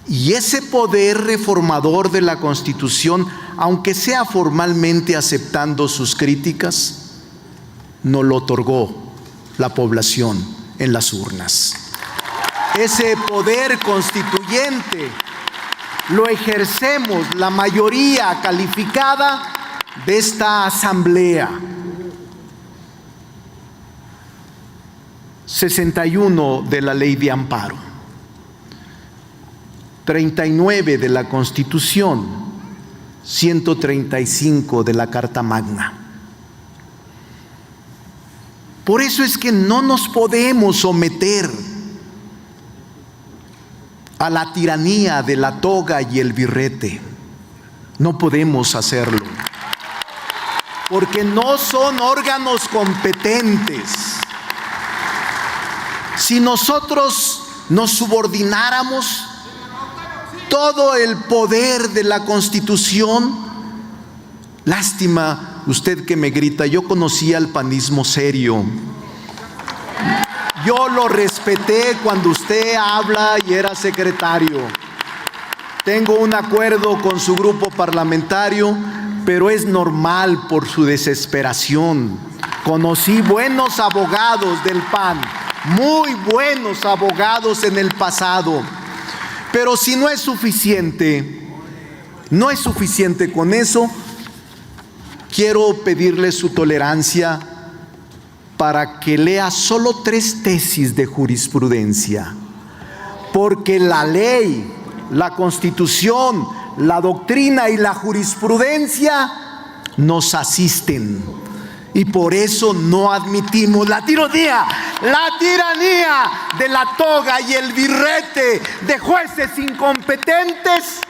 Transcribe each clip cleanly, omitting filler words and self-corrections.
Y ese poder reformador de la Constitución, aunque sea formalmente aceptando sus críticas, no lo otorgó la población en las urnas. Ese poder constituyente lo ejercemos la mayoría calificada de esta asamblea. 61 de la Ley de Amparo, 39 de la Constitución, 135 de la Carta Magna. Por eso es que no nos podemos someter a la tiranía de la toga y el birrete. No podemos hacerlo, porque no son órganos competentes. Si nosotros nos subordináramos todo el poder de la Constitución, lástima, usted que me grita, yo conocía el panismo serio. Yo lo respeté cuando usted habla y era secretario. Tengo un acuerdo con su grupo parlamentario, pero es normal por su desesperación. Conocí buenos abogados del PAN, muy buenos abogados en el pasado. Pero si no es suficiente con eso, quiero pedirle su tolerancia para que lea solo 3 tesis de jurisprudencia, porque la ley, la Constitución, la doctrina y la jurisprudencia nos asisten, y por eso no admitimos la tiranía de la toga y el birrete de jueces incompetentes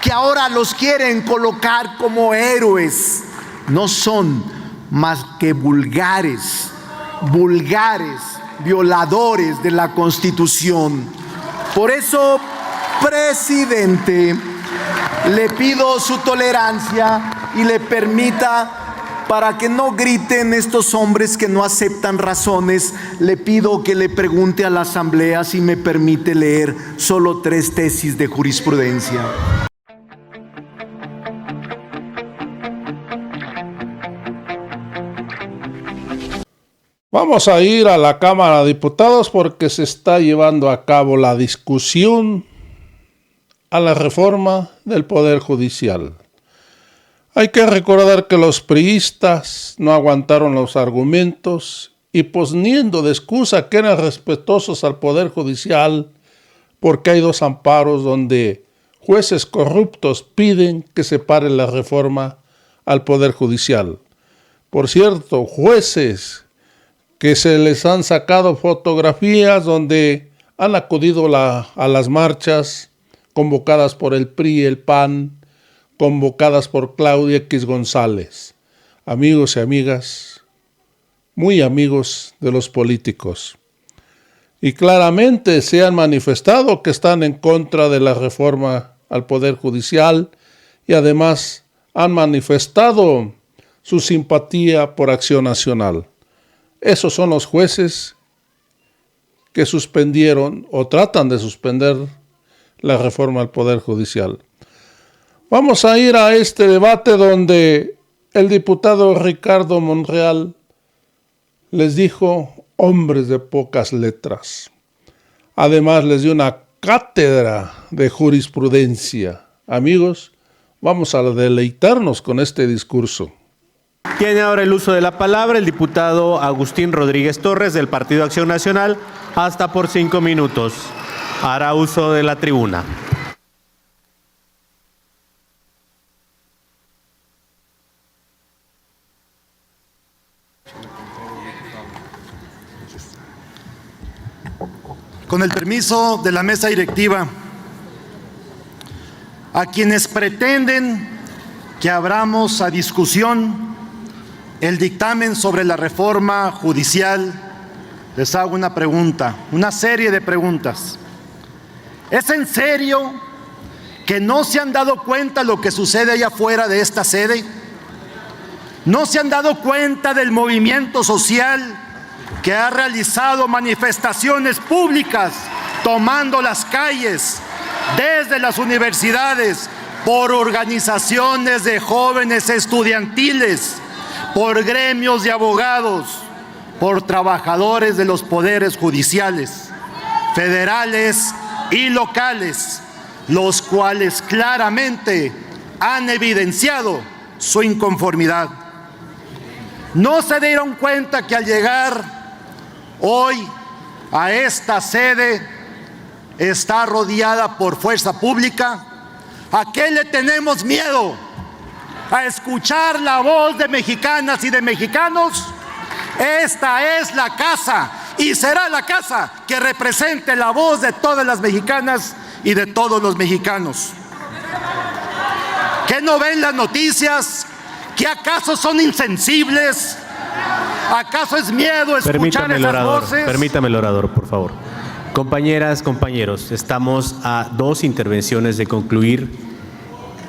que ahora los quieren colocar como héroes. No son más que vulgares violadores de la Constitución. Por eso, presidente, le pido su tolerancia y le permita, para que no griten estos hombres que no aceptan razones, le pido que le pregunte a la asamblea si me permite leer solo 3 tesis de jurisprudencia. Vamos a ir a la Cámara de Diputados porque se está llevando a cabo la discusión a la reforma del Poder Judicial. Hay que recordar que los priistas no aguantaron los argumentos y poniendo de excusa que eran respetuosos al Poder Judicial, porque hay 2 amparos donde jueces corruptos piden que se pare la reforma al Poder Judicial. Por cierto, jueces que se les han sacado fotografías donde han acudido a las marchas convocadas por el PRI y el PAN, convocadas por Claudia X González. Amigos y amigas, muy amigos de los políticos. Y claramente se han manifestado que están en contra de la reforma al Poder Judicial y además han manifestado su simpatía por Acción Nacional. Esos son los jueces que suspendieron o tratan de suspender la reforma al Poder Judicial. Vamos a ir a este debate donde el diputado Ricardo Monreal les dijo hombres de pocas letras. Además les dio una cátedra de jurisprudencia. Amigos, vamos a deleitarnos con este discurso. Tiene ahora el uso de la palabra el diputado Agustín Rodríguez Torres del Partido Acción Nacional, hasta por 5 minutos. Hará uso de la tribuna. Con el permiso de la mesa directiva, a quienes pretenden que abramos a discusión el dictamen sobre la reforma judicial, les hago una pregunta, una serie de preguntas. ¿Es en serio que no se han dado cuenta de lo que sucede allá afuera de esta sede? ¿No se han dado cuenta del movimiento social que ha realizado manifestaciones públicas, tomando las calles, desde las universidades, por organizaciones de jóvenes estudiantiles, por gremios de abogados, por trabajadores de los poderes judiciales, federales y locales, los cuales claramente han evidenciado su inconformidad. ¿No se dieron cuenta que al llegar hoy a esta sede está rodeada por fuerza pública? ¿A qué le tenemos miedo? ¿A escuchar la voz de mexicanas y de mexicanos? Esta es la casa y será la casa que represente la voz de todas las mexicanas y de todos los mexicanos. ¿Qué no ven las noticias? ¿Qué acaso son insensibles? ¿Acaso es miedo escuchar esas voces? Permítame el orador, por favor. Compañeras, compañeros, estamos a 2 intervenciones de concluir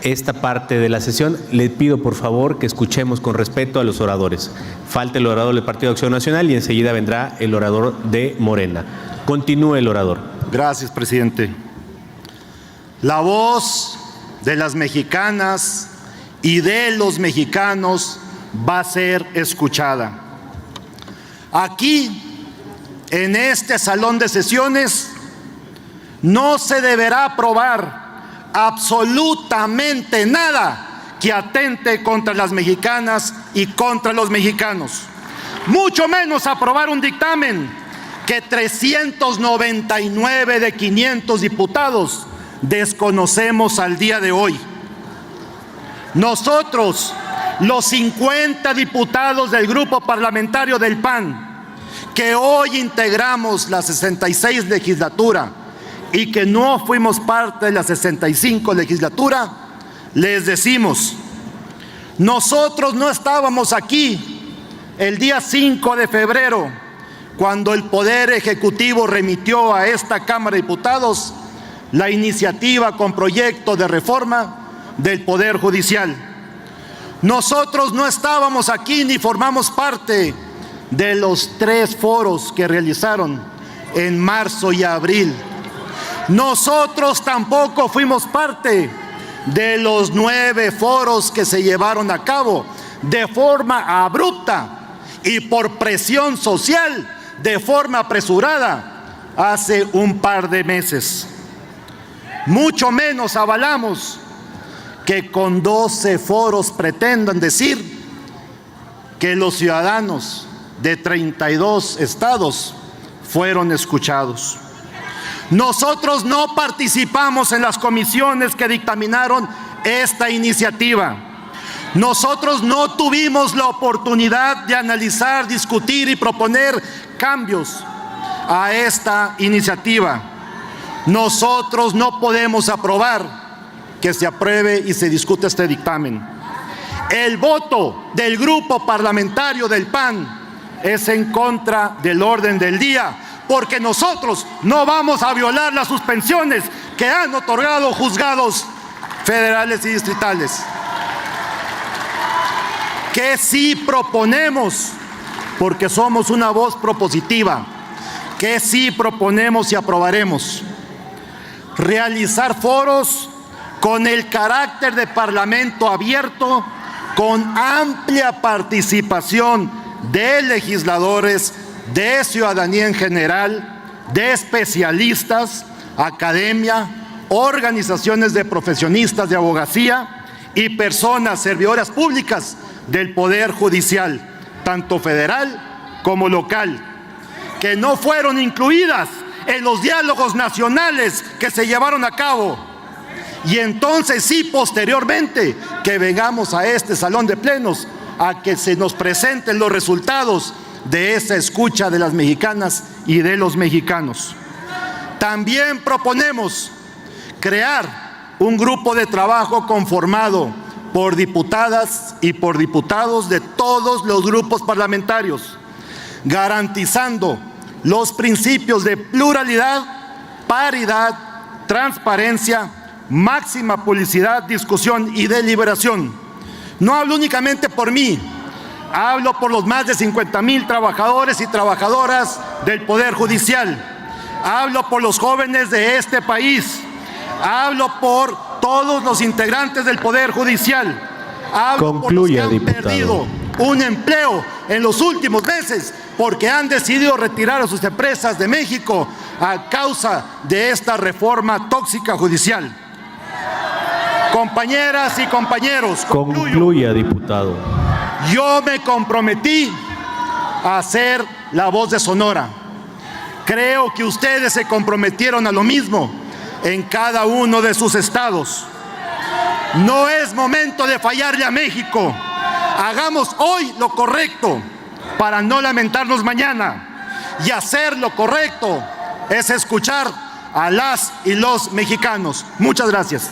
esta parte de la sesión. Le pido, por favor, que escuchemos con respeto a los oradores. Falta el orador del Partido Acción Nacional y enseguida vendrá el orador de Morena. Continúe el orador. Gracias, presidente. La voz de las mexicanas y de los mexicanos va a ser escuchada. Aquí, en este salón de sesiones, no se deberá aprobar absolutamente nada que atente contra las mexicanas y contra los mexicanos. Mucho menos aprobar un dictamen que 399 de 500 diputados desconocemos al día de hoy. Nosotros, los 50 diputados del grupo parlamentario del PAN, que hoy integramos la 66 legislatura y que no fuimos parte de la 65 legislatura, les decimos, nosotros no estábamos aquí el día 5 de febrero, cuando el Poder Ejecutivo remitió a esta Cámara de Diputados la iniciativa con proyecto de reforma del Poder Judicial. Nosotros no estábamos aquí ni formamos parte de los 3 foros que realizaron en marzo y abril. Nosotros tampoco fuimos parte de los 9 foros que se llevaron a cabo de forma abrupta y por presión social, de forma apresurada, hace un par de meses. Mucho menos avalamos que con 12 foros pretendan decir que los ciudadanos de 32 estados fueron escuchados. Nosotros no participamos en las comisiones que dictaminaron esta iniciativa. Nosotros no tuvimos la oportunidad de analizar, discutir y proponer cambios a esta iniciativa. Nosotros no podemos aprobar que se apruebe y se discute este dictamen. El voto del grupo parlamentario del PAN es en contra del orden del día, porque nosotros no vamos a violar las suspensiones que han otorgado juzgados federales y distritales. Que sí proponemos, porque somos una voz propositiva, que sí proponemos y aprobaremos realizar foros con el carácter de parlamento abierto, con amplia participación de legisladores, de ciudadanía en general, de especialistas, academia, organizaciones de profesionistas de abogacía y personas servidoras públicas del Poder Judicial, tanto federal como local, que no fueron incluidas en los diálogos nacionales que se llevaron a cabo. Y entonces sí, posteriormente, que vengamos a este salón de plenos a que se nos presenten los resultados de esa escucha de las mexicanas y de los mexicanos. También proponemos crear un grupo de trabajo conformado por diputadas y por diputados de todos los grupos parlamentarios, garantizando los principios de pluralidad, paridad, transparencia, máxima publicidad, discusión y deliberación. No hablo únicamente por mí, hablo por los más de 50,000 trabajadores y trabajadoras del Poder Judicial. Hablo por los jóvenes de este país. Hablo por todos los integrantes del Poder Judicial. Hablo por los que han perdido un empleo en los últimos meses porque han decidido retirar a sus empresas de México a causa de esta reforma tóxica judicial. Compañeras y compañeros, concluya, diputado. Yo me comprometí a ser la voz de Sonora. Creo que ustedes se comprometieron a lo mismo en cada uno de sus estados. No es momento de fallarle a México. Hagamos hoy lo correcto para no lamentarnos mañana. Y hacer lo correcto es escuchar a las y los mexicanos. Muchas gracias.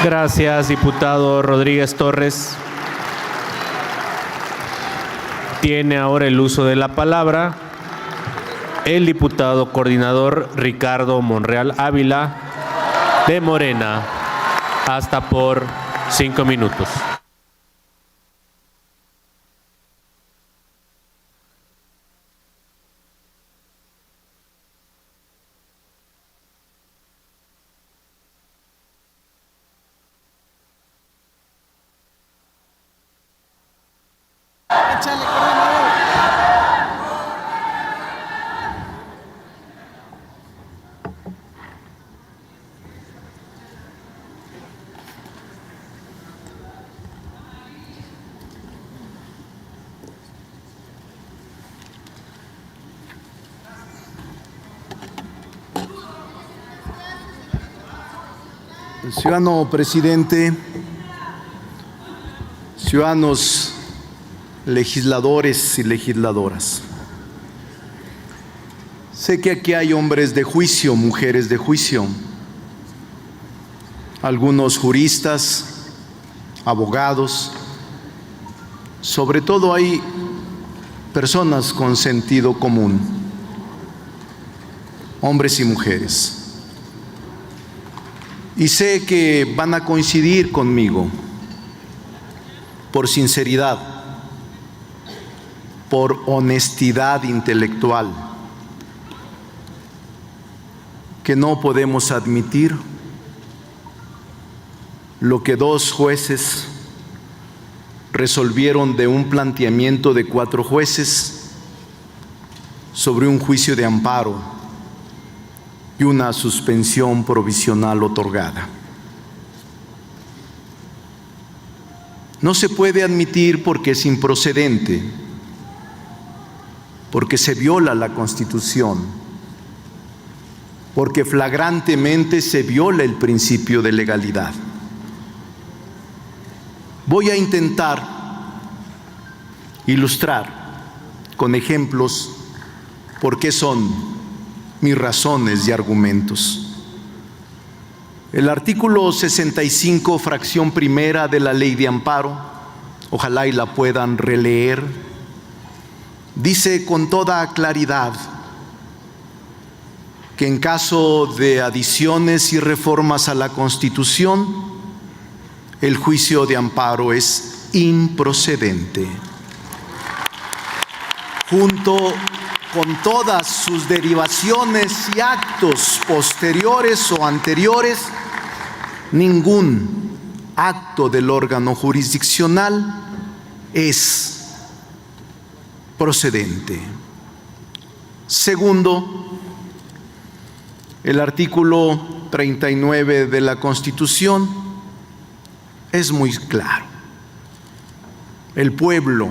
Gracias, diputado Rodríguez Torres. Tiene ahora el uso de la palabra el diputado coordinador Ricardo Monreal Ávila, de Morena, hasta por 5 minutos. Ciudadano presidente, ciudadanos legisladores y legisladoras, sé que aquí hay hombres de juicio, mujeres de juicio, algunos juristas, abogados, sobre todo hay personas con sentido común, hombres y mujeres. Y sé que van a coincidir conmigo por sinceridad, por honestidad intelectual, que no podemos admitir lo que 2 jueces resolvieron de un planteamiento de 4 jueces sobre un juicio de amparo y una suspensión provisional otorgada. No se puede admitir porque es improcedente, porque se viola la Constitución, porque flagrantemente se viola el principio de legalidad. Voy a intentar ilustrar con ejemplos por qué son mis razones y argumentos. El artículo 65, fracción primera de la Ley de Amparo, ojalá y la puedan releer, dice con toda claridad que en caso de adiciones y reformas a la Constitución, el juicio de amparo es improcedente. Junto con todas sus derivaciones y actos posteriores o anteriores, ningún acto del órgano jurisdiccional es procedente. Segundo, el artículo 39 de la Constitución es muy claro. El pueblo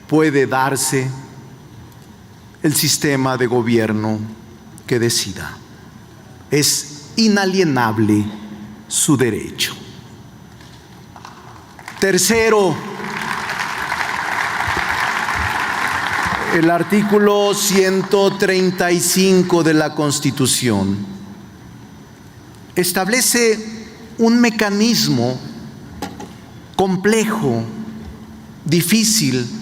puede darse el sistema de gobierno que decida. Es inalienable su derecho. Tercero, el artículo 135 de la Constitución establece un mecanismo complejo, difícil,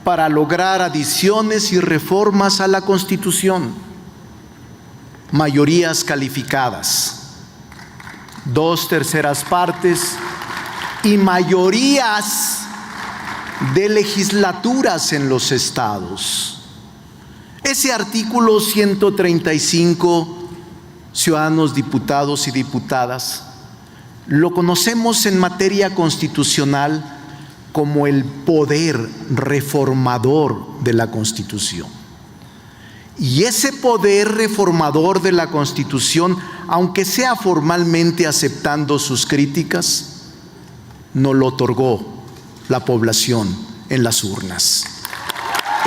para lograr adiciones y reformas a la Constitución. Mayorías calificadas, 2/3 partes y mayorías de legislaturas en los estados. Ese artículo 135, ciudadanos, diputados y diputadas, lo conocemos en materia constitucional como el poder reformador de la Constitución. Y ese poder reformador de la Constitución, aunque sea formalmente aceptando sus críticas, nos lo otorgó la población en las urnas.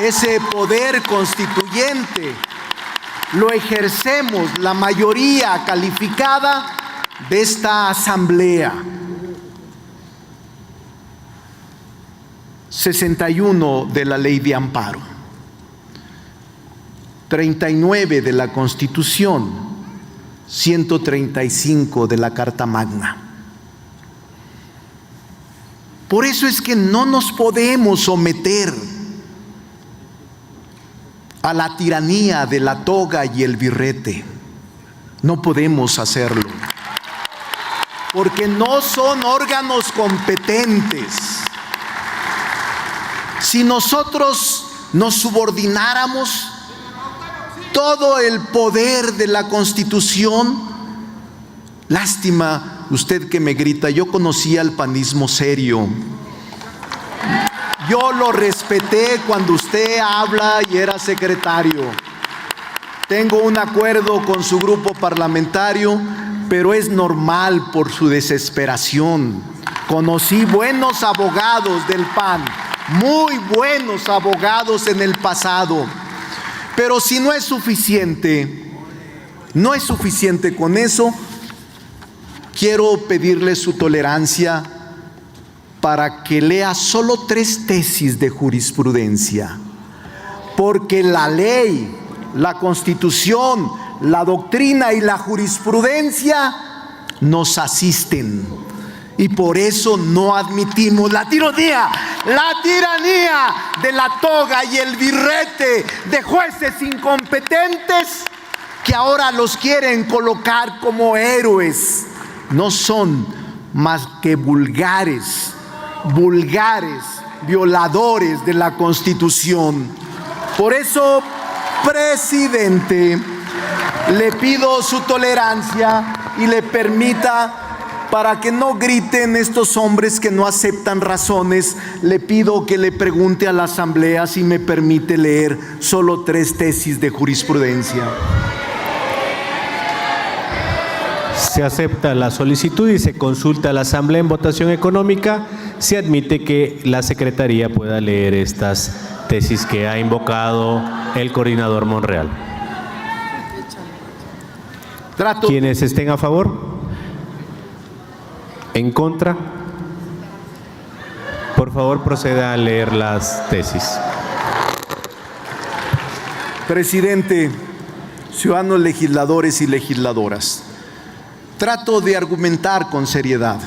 Ese poder constituyente lo ejercemos la mayoría calificada de esta Asamblea. 61 de la Ley de Amparo, 39 de la Constitución, 135 de la Carta Magna. Por eso es que no nos podemos someter a la tiranía de la toga y el birrete. No podemos hacerlo, porque no son órganos competentes. Si nosotros nos subordináramos todo el poder de la Constitución, lástima, usted que me grita, yo conocía el panismo serio. Yo lo respeté cuando usted habla y era secretario. Tengo un acuerdo con su grupo parlamentario, pero es normal por su desesperación. Conocí buenos abogados del PAN, muy buenos abogados en el pasado. Pero si no es suficiente con eso, quiero pedirle su tolerancia para que lea solo 3 tesis de jurisprudencia, porque la ley, la Constitución, la doctrina y la jurisprudencia nos asisten, y por eso no admitimos la tiranía de la toga y el birrete de jueces incompetentes que ahora los quieren colocar como héroes. No son más que vulgares violadores de la Constitución. Por eso, presidente, le pido su tolerancia y le permita, para que no griten estos hombres que no aceptan razones, le pido que le pregunte a la Asamblea si me permite leer solo 3 tesis de jurisprudencia. Se acepta la solicitud y se consulta a la Asamblea en votación económica. Se admite que la Secretaría pueda leer estas tesis que ha invocado el coordinador Monreal. Quienes estén a favor, en contra, por favor proceda a leer las tesis. Presidente, ciudadanos legisladores y legisladoras, trato de argumentar con seriedad,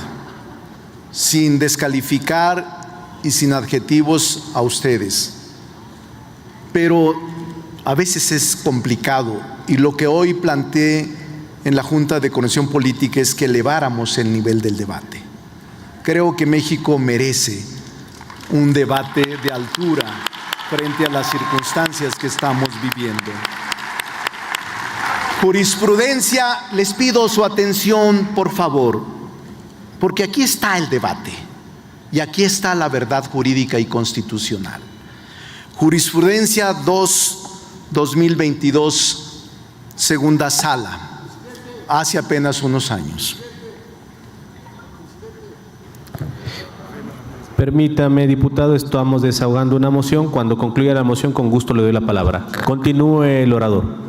sin descalificar y sin adjetivos a ustedes. Pero a veces es complicado, y lo que hoy planteé en la Junta de Coordinación Política es que eleváramos el nivel del debate. Creo que México merece un debate de altura frente a las circunstancias que estamos viviendo. Jurisprudencia, les pido su atención, por favor, porque aquí está el debate y aquí está la verdad jurídica y constitucional. Jurisprudencia 2-2022, segunda sala, hace apenas unos años. Permítame, diputado, estamos desahogando una moción. Cuando concluya la moción, con gusto le doy la palabra. Continúe el orador.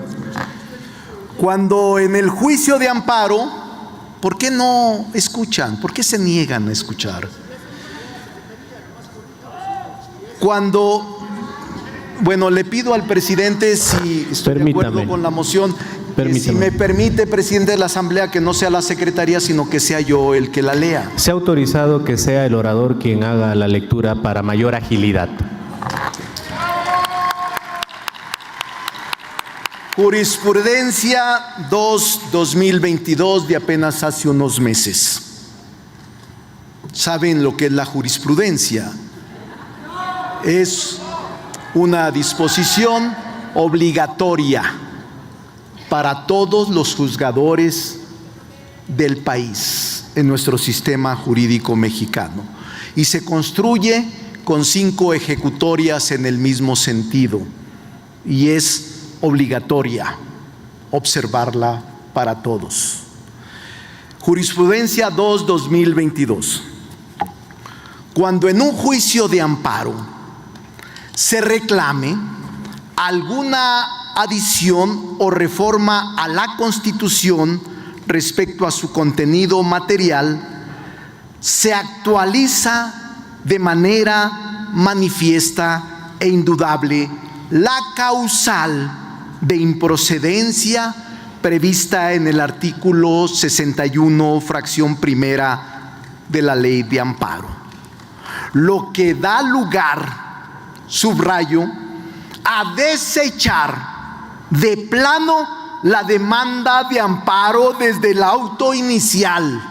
Cuando en el juicio de amparo, ¿por qué no escuchan? ¿Por qué se niegan a escuchar? Le pido al presidente, si estoy de acuerdo con la moción, si me permite, presidente de la Asamblea, que no sea la Secretaría, sino que sea yo el que la lea. Se ha autorizado que sea el orador quien haga la lectura para mayor agilidad. Jurisprudencia 2-2022, de apenas hace unos meses. ¿Saben lo que es la jurisprudencia? Es una disposición obligatoria para todos los juzgadores del país en nuestro sistema jurídico mexicano. Y se construye con 5 ejecutorias en el mismo sentido. Y es obligatoria observarla para todos. Jurisprudencia 2/2022. Cuando en un juicio de amparo se reclame alguna adición o reforma a la Constitución respecto a su contenido material, se actualiza de manera manifiesta e indudable la causal de improcedencia prevista en el artículo 61, fracción primera de la Ley de Amparo, lo que da lugar, subrayo, a desechar de plano la demanda de amparo desde el auto inicial.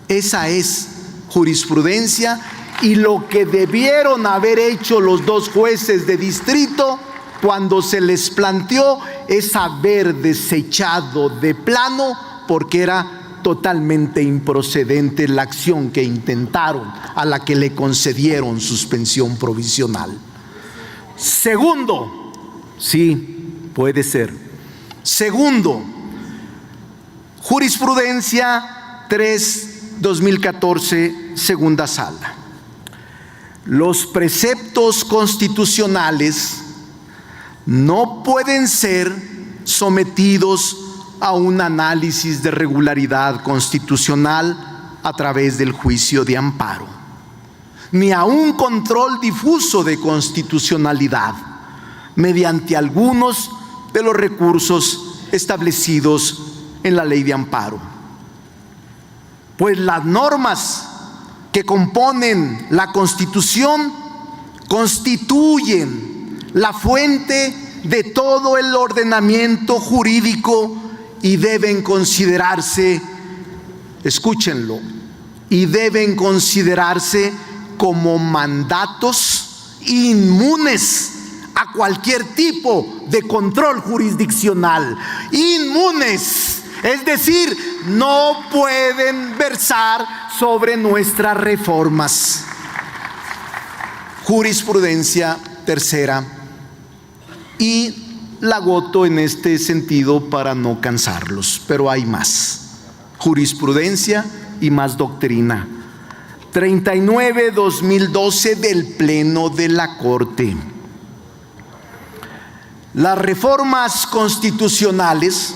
Esa es jurisprudencia, y lo que debieron haber hecho los 2 jueces de distrito cuando se les planteó es haber desechado de plano, porque era totalmente improcedente la acción que intentaron, a la que le concedieron suspensión provisional. Segundo, sí, puede ser. Segundo, jurisprudencia 3/2014, segunda sala. Los preceptos constitucionales no pueden ser sometidos a un análisis de regularidad constitucional a través del juicio de amparo, ni a un control difuso de constitucionalidad mediante algunos de los recursos establecidos en la Ley de Amparo. Pues las normas que componen la Constitución constituyen la fuente de todo el ordenamiento jurídico y deben considerarse, escúchenlo, y deben considerarse como mandatos inmunes a cualquier tipo de control jurisdiccional. Inmunes, es decir, no pueden versar sobre nuestras reformas. Jurisprudencia tercera, y la agoto en este sentido para no cansarlos, pero hay más. Jurisprudencia y más doctrina. 39/2012 del Pleno de la Corte. Las reformas constitucionales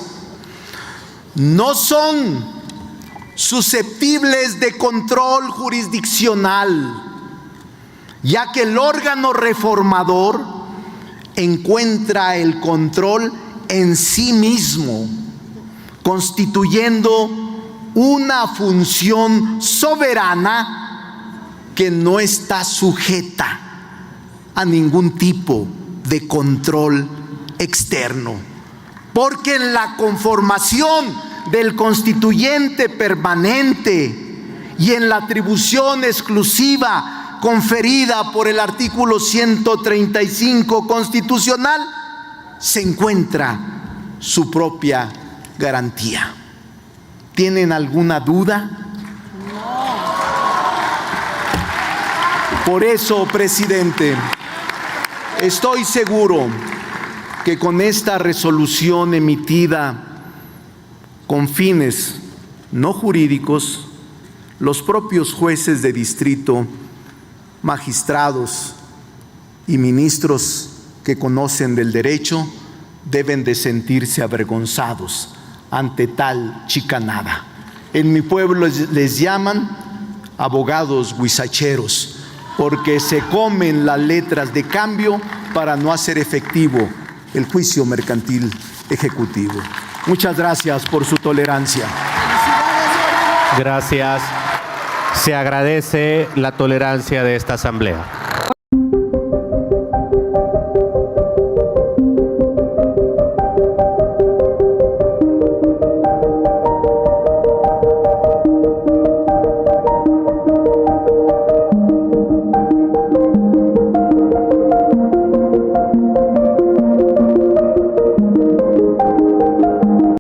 no son susceptibles de control jurisdiccional, ya que el órgano reformador encuentra el control en sí mismo, constituyendo una función soberana que no está sujeta a ningún tipo de control externo, porque en la conformación del constituyente permanente y en la atribución exclusiva conferida por el artículo 135 constitucional se encuentra su propia garantía. ¿Tienen alguna duda? Por eso, presidente, estoy seguro que con esta resolución emitida con fines no jurídicos, los propios jueces de distrito, magistrados y ministros que conocen del derecho deben de sentirse avergonzados ante tal chicanada. En mi pueblo les llaman abogados huizacheros, porque se comen las letras de cambio para no hacer efectivo el juicio mercantil ejecutivo. Muchas gracias por su tolerancia. Gracias. Se agradece la tolerancia de esta asamblea.